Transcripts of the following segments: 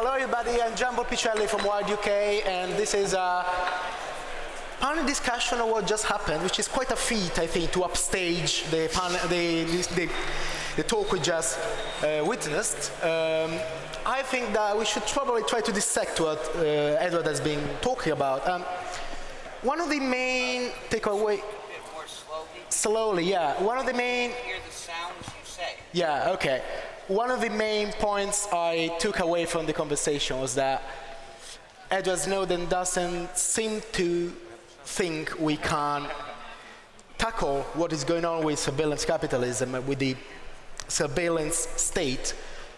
Hello everybody, I'm Gian Volpicelli from Wired UK, and this is a panel discussion of what just happened, which is quite a feat, I think, to upstage the talk we just witnessed. I think that we should probably try to dissect what Edward has been talking about. One of the main takeaway... A bit more slowly. Slowly, yeah. One of the main... Hear the sounds you say. Yeah, okay. One of the main points I took away from the conversation was that Edward Snowden doesn't seem to think we can tackle what is going on with surveillance capitalism, with the surveillance state,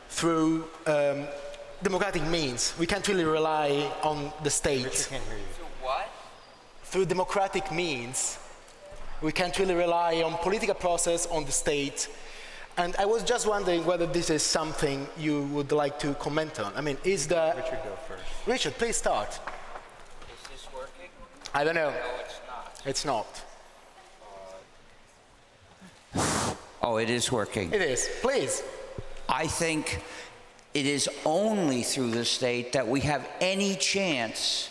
through democratic means. We can't really rely on the state. Through what? Through democratic means. We can't really rely on political process, on the state. And I was just wondering whether this is something you would like to comment on. I mean, is the... Richard, go first. Richard, please start. Is this working? I don't know. No, it's not. It's not. Oh, it is working. It is. Please. I think it is only through the state that we have any chance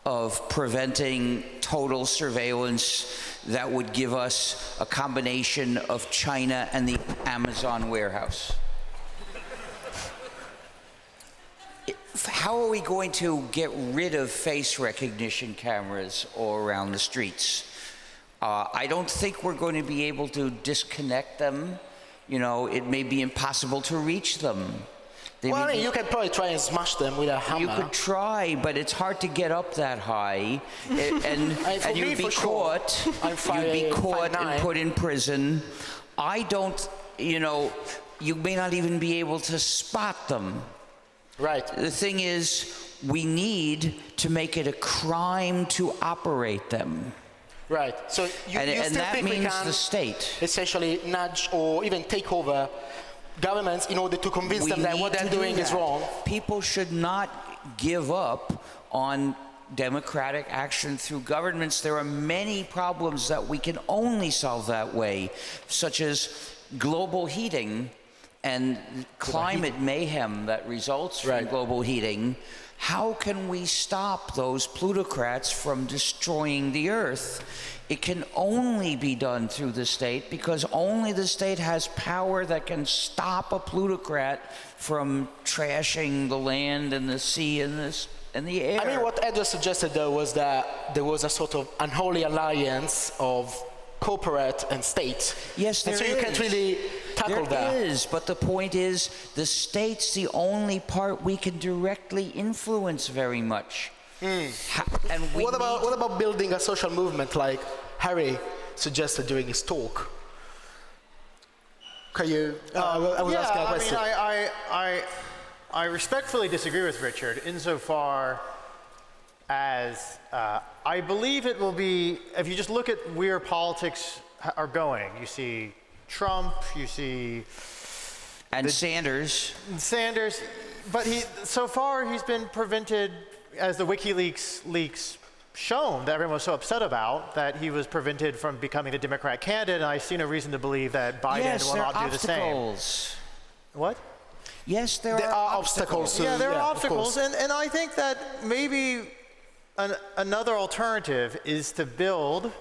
of preventing total surveillance that would give us a combination of China and the Amazon warehouse. How are we going to get rid of face recognition cameras all around the streets? I don't think we're going to be able to disconnect them. You know, it may be impossible to reach them. Well, you can probably try and smash them with a hammer. You could try, but it's hard to get up that high, and you'd be caught. You'd be caught and put in prison. I don't, you know, you may not even be able to spot them. Right. The thing is, we need to make it a crime to operate them. Right. So you and still that think means we can the state essentially nudge or even take over governments in order to convince them that what they're doing is wrong? People should not give up on democratic action through governments. There are many problems that we can only solve that way, such as global heating and climate mayhem that results from global heating. How can we stop those plutocrats from destroying the earth? It can only be done through the state, because only the state has power that can stop a plutocrat from trashing the land and the sea and the air. I mean, what Edward suggested, though, was that there was a sort of unholy alliance of corporate and state. Yes, there is. And so you can't really tackle that. There is, but the point is, the state's the only part we can directly influence very much. And what about building a social movement like Harry suggested during his talk? Can you? I was asking a question. I respectfully disagree with Richard insofar as I believe it will be, if you just look at where politics are going, you see Trump, you see... And Sanders, but so far he's been prevented, as the WikiLeaks leaks shown that everyone was so upset about, that he was prevented from becoming the Democrat candidate, and I see no reason to believe that Biden will not do the same. What? Yes, there are obstacles. Yeah, there are obstacles, and I think that maybe another alternative is to build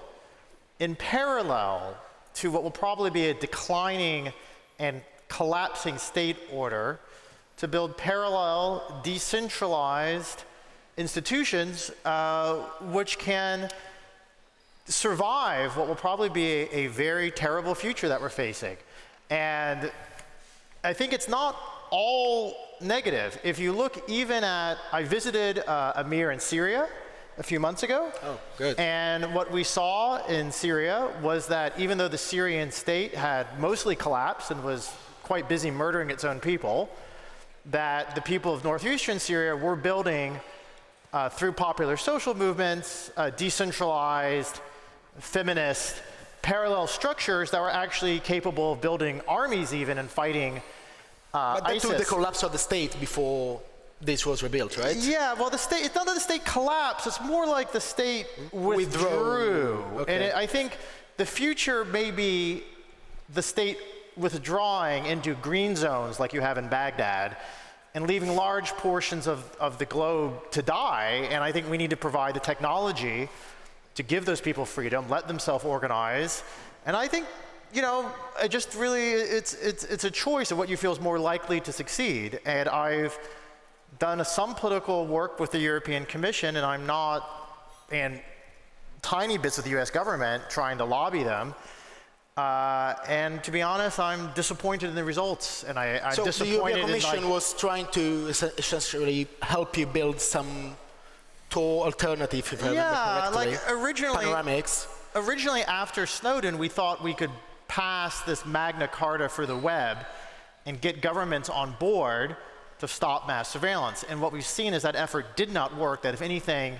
in parallel to what will probably be a declining and collapsing state order, to build parallel, decentralized institutions which can survive what will probably be a very terrible future that we're facing. And I think it's not all negative. If you look even at, I visited Amir in Syria a few months ago. Oh, good. And what we saw in Syria was that even though the Syrian state had mostly collapsed and was quite busy murdering its own people, that the people of northeastern Syria were building through popular social movements, decentralized, feminist, parallel structures that were actually capable of building armies even and fighting but that ISIS. took the collapse of the state before this was rebuilt, right? Yeah, well, the state, it's not that the state collapsed, it's more like the state withdrew. Okay. And I think the future may be the state withdrawing into green zones like you have in Baghdad, and leaving large portions of the globe to die. And I think we need to provide the technology to give those people freedom, let them self-organize. And I think, you know, it just really, it's a choice of what you feel is more likely to succeed. And I've done some political work with the European Commission, and I'm not, and tiny bits of the US government trying to lobby them. And to be honest, I'm disappointed in the results, and I'm so disappointed the European Commission in was trying to essentially help you build some Tor alternative, if I remember correctly. Like originally after Snowden, we thought we could pass this Magna Carta for the web and get governments on board to stop mass surveillance. And what we've seen is that effort did not work, that if anything,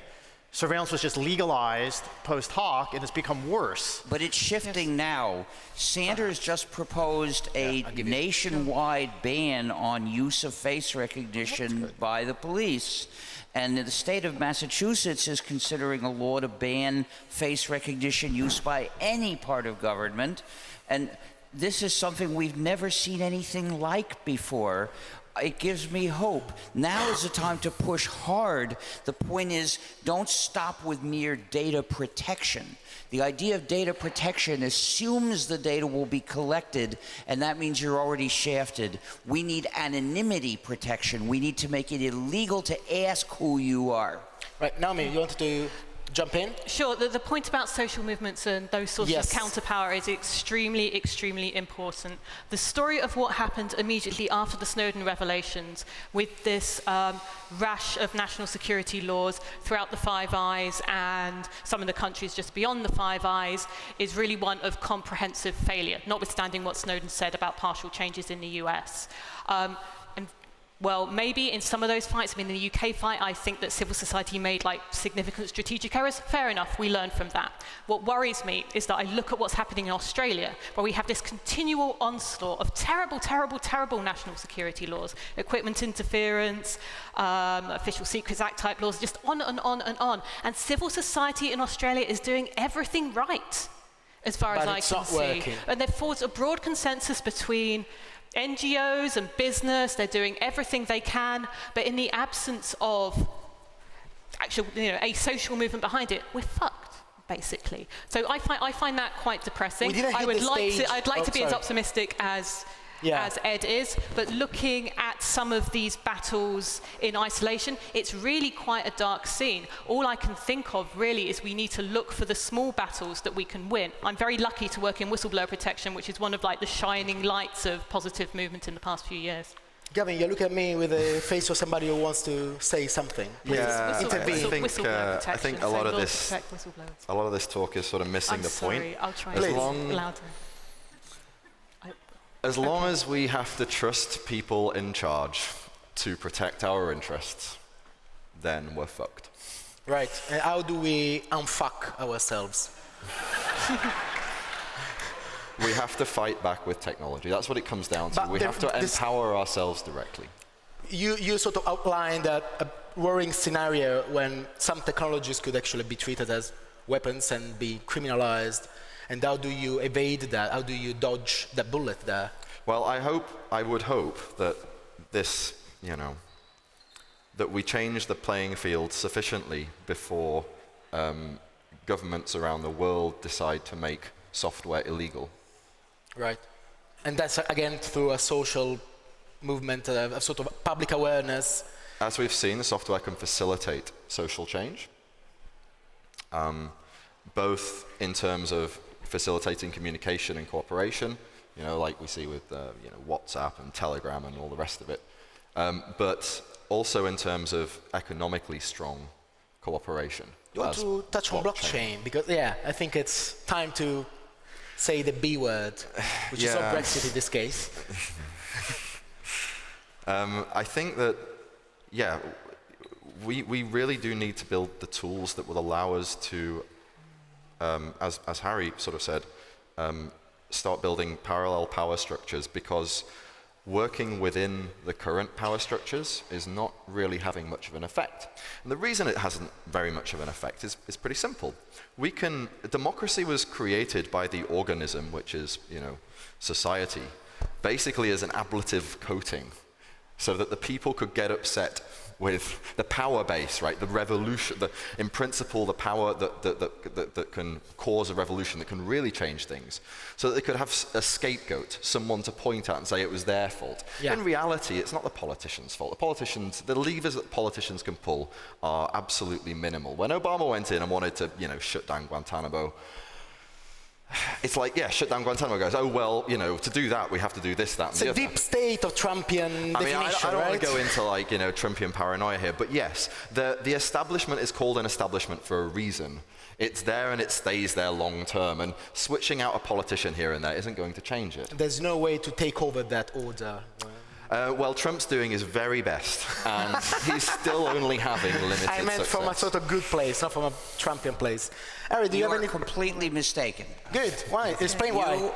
surveillance was just legalized post hoc, and it's become worse. But it's shifting now. Sanders just proposed a nationwide ban on use of face recognition by the police. And the state of Massachusetts is considering a law to ban face recognition use by any part of government. And this is something we've never seen anything like before. It gives me hope. Now is the time to push hard. The point is, don't stop with mere data protection. The idea of data protection assumes the data will be collected, and that means you're already shafted. We need anonymity protection. We need to make it illegal to ask who you are. Right, Naomi, you wanted to jump in? Sure. The point about social movements and those sorts Yes. of counterpower is extremely, extremely important. The story of what happened immediately after the Snowden revelations with this rash of national security laws throughout the Five Eyes and some of the countries just beyond the Five Eyes is really one of comprehensive failure, notwithstanding what Snowden said about partial changes in the US. Well, maybe in some of those fights, I mean, the UK fight, I think that civil society made like significant strategic errors. Fair enough, we learned from that. What worries me is that I look at what's happening in Australia, where we have this continual onslaught of terrible, terrible, terrible national security laws, equipment interference, Official Secrets Act type laws, just on and on and on. And civil society in Australia is doing everything right, as far as I can see. Working. And there forms a broad consensus between NGOs and business. They're doing everything they can, but in the absence of actual, a social movement behind it, we're fucked, basically. So I find that quite depressing. I'd like to be as optimistic as Ed is, but looking at some of these battles in isolation, it's really quite a dark scene. All I can think of really is we need to look for the small battles that we can win. I'm very lucky to work in whistleblower protection, which is one of like the shining lights of positive movement in the past few years. Gavin, you look at me with a face of somebody who wants to say something. Yeah, Whistleblower I think a lot of this talk is sort of missing the point. Sorry, I'll try and speak louder. As long as we have to trust people in charge to protect our interests, then we're fucked. Right. And how do we unfuck ourselves? We have to fight back with technology. That's what it comes down to. We have to empower ourselves directly. You sort of outlined a worrying scenario when some technologies could actually be treated as weapons and be criminalized. And how do you evade that? How do you dodge the bullet there? Well, I would hope that this, that we change the playing field sufficiently before governments around the world decide to make software illegal. Right. And that's, again, through a social movement, a sort of public awareness. As we've seen, software can facilitate social change, both in terms of facilitating communication and cooperation, like we see with WhatsApp and Telegram and all the rest of it, but also in terms of economically strong cooperation. You want to touch on blockchain? Because, I think it's time to say the B word, which is not Brexit in this case. I think that, we really do need to build the tools that will allow us to, as Harry sort of said, start building parallel power structures, because working within the current power structures is not really having much of an effect. And the reason it hasn't very much of an effect is pretty simple. Democracy was created by the organism, which is, society, basically as an ablative coating. so that the people could get upset with the power base, right? The revolution, in principle, the power that can cause a revolution, that can really change things, so that they could have a scapegoat, someone to point at and say it was their fault. Yeah. In reality, it's not the politicians' fault. The levers that politicians can pull are absolutely minimal. When Obama went in and wanted to, shut down Guantanamo, it's like, yeah, shut down Guantanamo, guys. Oh, well, to do that, we have to do this, that, and It's the a other. deep state of Trumpian definition, I don't right? want to go into Trumpian paranoia here, but yes, the establishment is called an establishment for a reason. It's there and it stays there long term, and switching out a politician here and there isn't going to change it. There's no way to take over that order. Well, Trump's doing his very best, and he's still only having limited I meant success. from a sort of good place, not from a Trumpian place. Harry, do you You have are any? completely mistaken. Good. Why? Explain why. You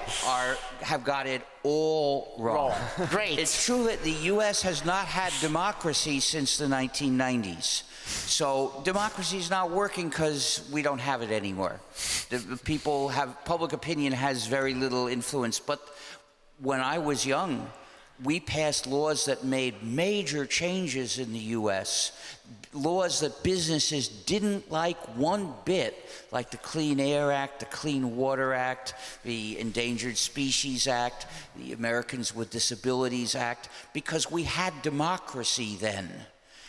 have got it all wrong. Great. It's true that the U.S. has not had democracy since the 1990s. So democracy is not working because we don't have it anymore. Public opinion has very little influence. But when I was young, we passed laws that made major changes in the U.S., laws that businesses didn't like one bit, like the Clean Air Act, the Clean Water Act, the Endangered Species Act, the Americans with Disabilities Act, because we had democracy then.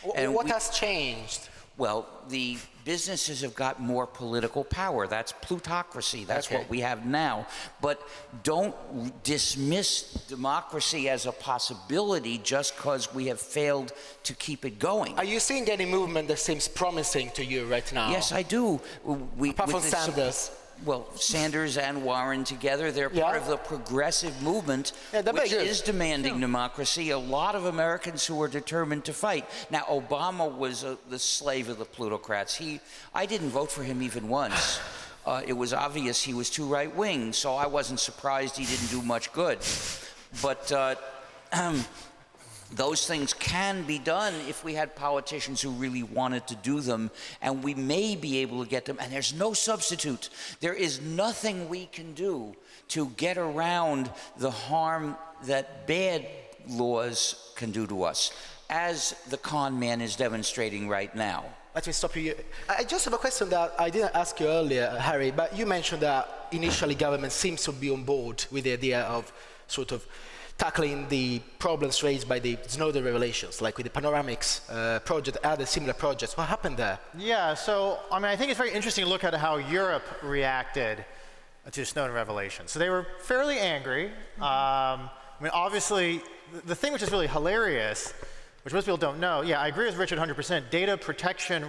What has changed? Well, the businesses have got more political power. That's plutocracy. That's what we have now. But don't dismiss democracy as a possibility just because we have failed to keep it going. Are you seeing any movement that seems promising to you right now? Yes, I do. Apart from Sanders. Well, Sanders and Warren together, they're part of the progressive movement, which is demanding democracy. A lot of Americans who are determined to fight. Now, Obama was the slave of the plutocrats. I didn't vote for him even once. It was obvious he was too right-wing, so I wasn't surprised he didn't do much good. But those things can be done if we had politicians who really wanted to do them, and we may be able to get them, and there's no substitute. There is nothing we can do to get around the harm that bad laws can do to us, as the con man is demonstrating right now. Let me stop you. I just have a question that I didn't ask you earlier, Harry, but you mentioned that initially government seems to be on board with the idea of sort of tackling the problems raised by the Snowden revelations, like with the Panoramics project, other similar projects. What happened there? Yeah, so I think it's very interesting to look at how Europe reacted to Snowden revelations. So they were fairly angry. Obviously, the thing which is really hilarious, which most people don't know, I agree with Richard 100%. Data protection,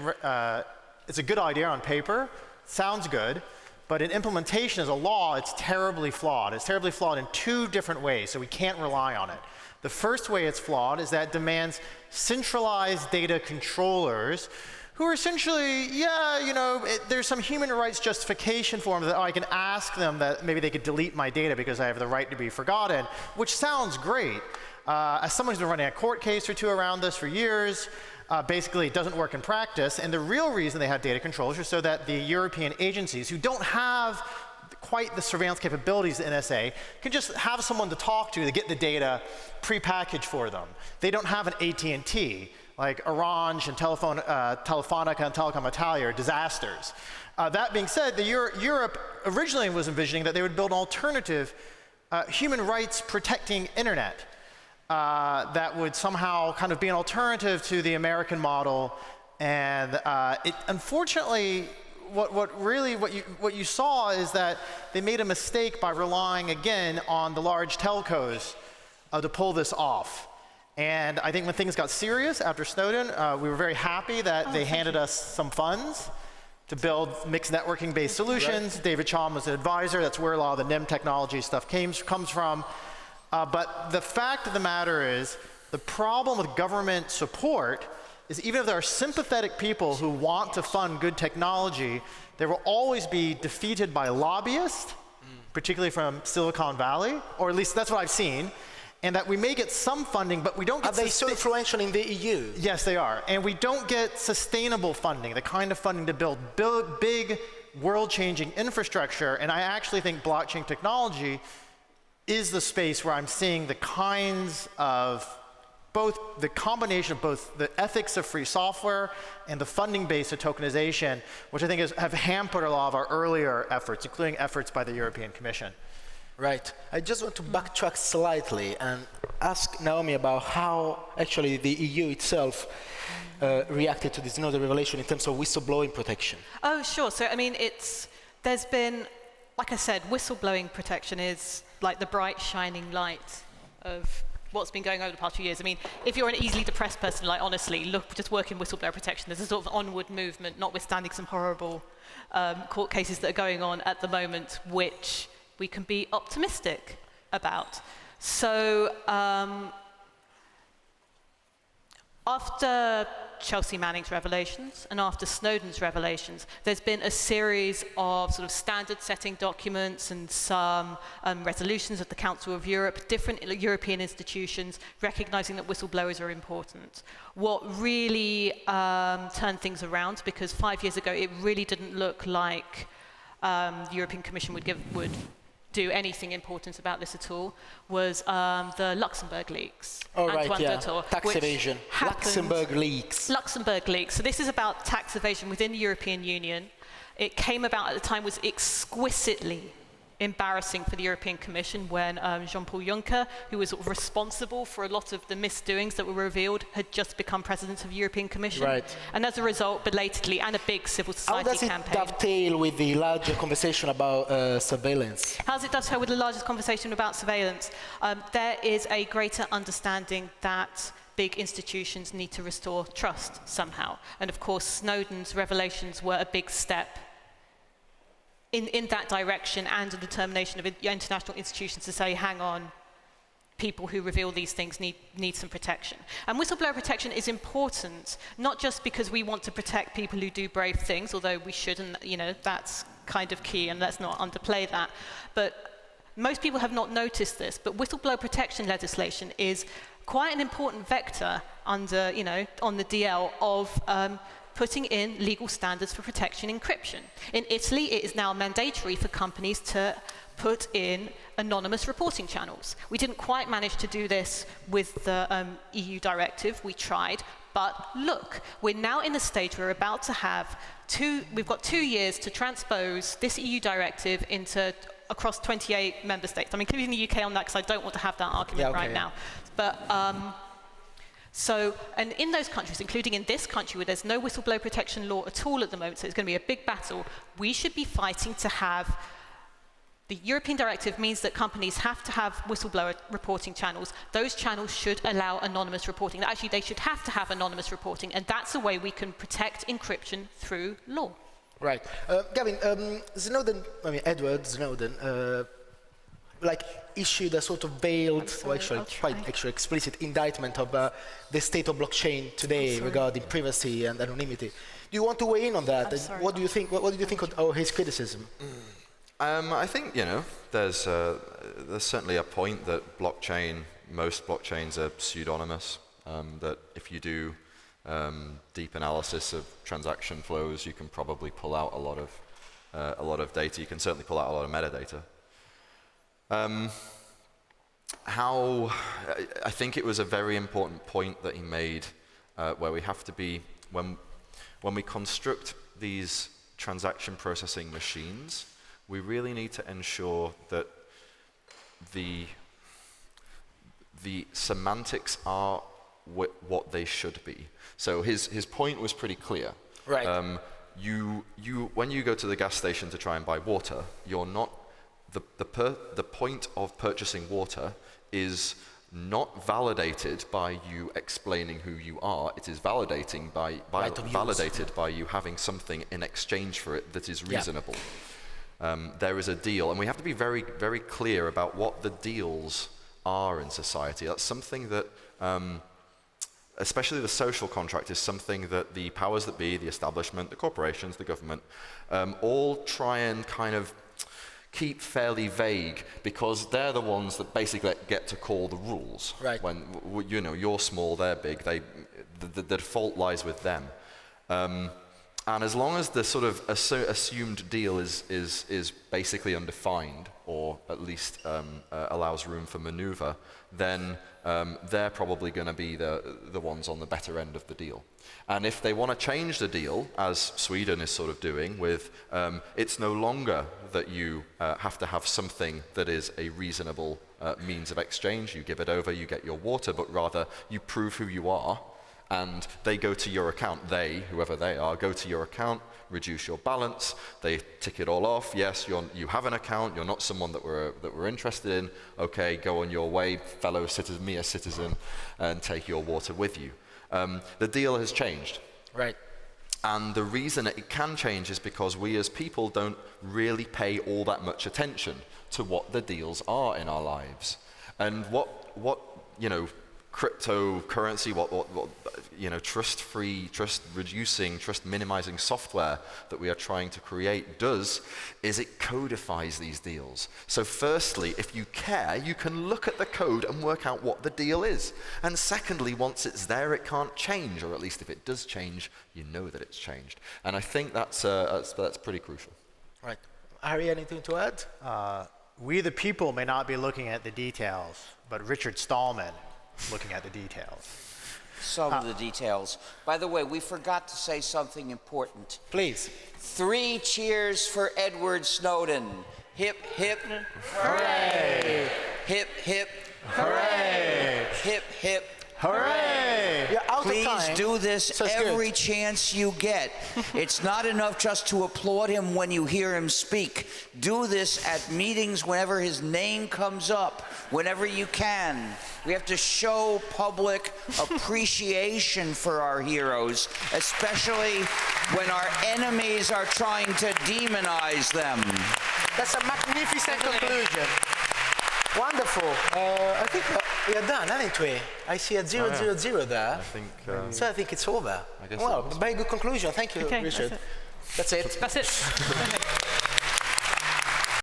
it's a good idea on paper, sounds good. But in implementation as a law, it's terribly flawed. It's terribly flawed in two different ways, so we can't rely on it. The first way it's flawed is that it demands centralized data controllers who are essentially, there's some human rights justification for them that I can ask them that maybe they could delete my data because I have the right to be forgotten, which sounds great. As someone who's been running a court case or two around this for years, basically it doesn't work in practice, and the real reason they have data controllers is so that the European agencies who don't have quite the surveillance capabilities of the NSA can just have someone to talk to get the data prepackaged for them. They don't have an AT&T, like Orange and Telefonica and Telecom Italia are disasters. That being said, Europe originally was envisioning that they would build an alternative human rights protecting internet. That would somehow kind of be an alternative to the American model, and unfortunately, what you saw is that they made a mistake by relying again on the large telcos to pull this off. And I think when things got serious after Snowden, we were very happy that they handed us some funds to build mixed networking-based solutions. Right. David Chaum was an advisor. That's where a lot of the NIM technology stuff comes from. But the fact of the matter is, the problem with government support is even if there are sympathetic people who want to fund good technology, there will always be defeated by lobbyists, particularly from Silicon Valley, or at least that's what I've seen, and that we may get some funding, but we don't get— Are they so influential in the EU? Yes, they are. And we don't get sustainable funding, the kind of funding to build big world-changing infrastructure, and I actually think blockchain technology is the space where I'm seeing the kinds of both the combination of both the ethics of free software and the funding base of tokenization, which I think have hampered a lot of our earlier efforts, including efforts by the European Commission. Right. I just want to backtrack slightly and ask Naomi about how actually the EU itself reacted to this Snowden revelation in terms of whistleblowing protection. Oh, sure. So, I mean, there's been, like I said, whistleblowing protection is like the bright shining light of what's been going on over the past few years. I mean, if you're an easily depressed person, like honestly, look, just work in whistleblower protection. There's a sort of onward movement, notwithstanding some horrible court cases that are going on at the moment, which we can be optimistic about. So after Chelsea Manning's revelations and after Snowden's revelations, there's been a series of sort of standard-setting documents and some resolutions of the Council of Europe, different European institutions, recognizing that whistleblowers are important. What really turned things around, because 5 years ago it really didn't look like the European Commission would do anything important about this at all, was the Luxembourg leaks. Oh, right, Antoine yeah. Deltour, Tax which evasion. happened- Luxembourg leaks. Luxembourg leaks. So this is about tax evasion within the European Union. It came about at the time, was exquisitely embarrassing for the European Commission when Jean-Paul Juncker, who was sort of responsible for a lot of the misdoings that were revealed, had just become president of the European Commission. Right. And as a result, belatedly, and a big civil How society does it campaign. dovetail with the larger conversation about surveillance? How does it dovetail with the largest conversation about surveillance? There is a greater understanding that big institutions need to restore trust somehow. And of course, Snowden's revelations were a big step in that direction, and a determination of international institutions to say, hang on, people who reveal these things need some protection. And whistleblower protection is important, not just because we want to protect people who do brave things, although we should, and that's kind of key, and let's not underplay that. But most people have not noticed this, but whistleblower protection legislation is quite an important vector under, on the DL of putting in legal standards for protection encryption. In Italy, it is now mandatory for companies to put in anonymous reporting channels. We didn't quite manage to do this with the EU directive. We tried, but look, we're now in the stage where we're about to have we've got 2 years to transpose this EU directive across 28 member states. I'm including the UK on that because I don't want to have that argument now. But and in those countries, including in this country where there's no whistleblower protection law at all at the moment, so it's going to be a big battle, we should be fighting to have. The European directive means that companies have to have whistleblower reporting channels. Those channels should allow anonymous reporting. Actually, they should have to have anonymous reporting, and that's a way we can protect encryption through law. Right. Gavin, Edward Snowden, issued a sort of veiled, quite explicit indictment of the state of blockchain today regarding privacy and anonymity. Do you want to weigh in on that? What do you think? What did you think of his criticism? I think there's certainly a point that most blockchains are pseudonymous. That if you do deep analysis of transaction flows, you can probably pull out a lot of data. You can certainly pull out a lot of metadata. I think it was a very important point that he made, where we have to be when we construct these transaction processing machines, we really need to ensure that the semantics are what they should be. So his point was pretty clear. Right. When you go to the gas station to try and buy water, you're not the point of purchasing water is not validated by you explaining who you are. It is validated by you having something in exchange for it that is reasonable. There is a deal, and we have to be very, very clear about what the deals are in society. That's something that, especially the social contract, is something that the powers that be, the establishment, the corporations, the government, all try and kind of keep fairly vague, because they're the ones that basically get to call the rules. Right. When you're small, they're big. The default lies with them. And as long as the sort of assumed deal is basically undefined, or at least allows room for maneuver, then they're probably going to be the ones on the better end of the deal. And if they want to change the deal, as Sweden is sort of doing with, it's no longer that you have to have something that is a reasonable means of exchange, you give it over, you get your water, but rather you prove who you are, and they go to your account, whoever they are, go to your account, reduce your balance, they tick it all off, yes, you have an account, you're not someone that we're interested in, okay, go on your way, fellow citizen, me a citizen, and take your water with you. The deal has changed. Right. And the reason it can change is because we as people don't really pay all that much attention to what the deals are in our lives. And what cryptocurrency, what trust-free, trust-reducing, trust-minimizing software that we are trying to create does is it codifies these deals. So firstly, if you care, you can look at the code and work out what the deal is. And secondly, once it's there, it can't change, or at least if it does change, you know that it's changed. And I think that's pretty crucial. Right. Harry, anything to add? We the people may not be looking at the details, but Richard Stallman looking at the details. Some of the details. By the way, we forgot to say something important. Please. 3 cheers for Edward Snowden. Hip, hip, Hooray! hip, hip, Hooray! hip, hip. Hooray! You're out Please of time. do this So it's every good. chance you get. It's not enough just to applaud him when you hear him speak. Do this at meetings whenever his name comes up, whenever you can. We have to show public appreciation for our heroes, especially when our enemies are trying to demonize them. That's a magnificent conclusion. Wonderful. I think we are done, aren't we? I see a 000 there. I think. So I think it's over. I guess Well, it was. very good conclusion. Thank you, Okay, Richard. That's it. That's it.